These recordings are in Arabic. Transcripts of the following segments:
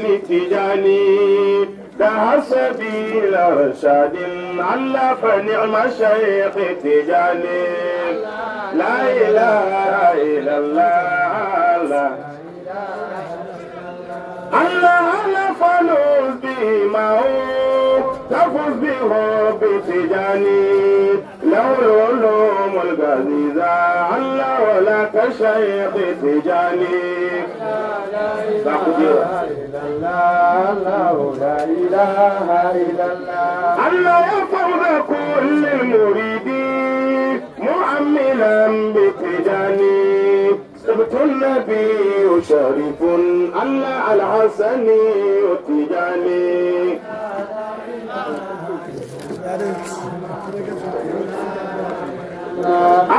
لتجاني ده سبيل رشاد على فنعم شيخ تجاني لا إله إلا الله الله فلوز بما هو تفوز به بتجاني لو العلوم الغزيزة الله ولا كشيخ تجاني لا إله إلا الله الله يفوز كل المريدين مؤملا بتجاني سبت النبي شريف الله الحسن تجاني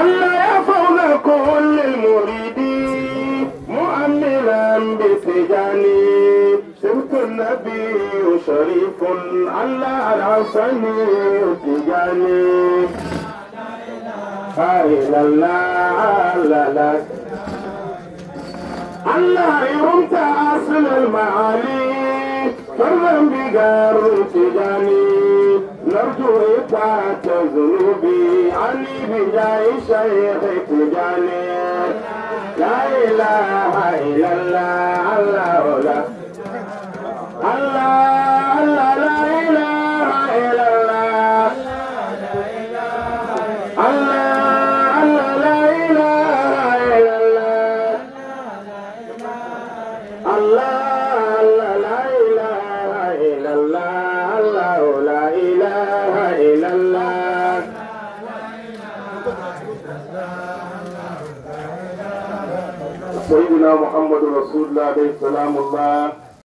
الله يفوز كل المريدين مؤملا بتجاني سبت النبي شريف الله الحسن تجاني لا إله إلا الله الله يرمت أصل المعالي فرما بقار تجاني نرجو إطاعة ذنوبي عني بجاي شيخ تجاني لا إله إلا الله الله الله الله لا إله إلا الله الله الله لا إله إلا الله الله لا إله إلا الله الله لا إله إلا الله سيدنا محمد رسول الله عليه السلام الله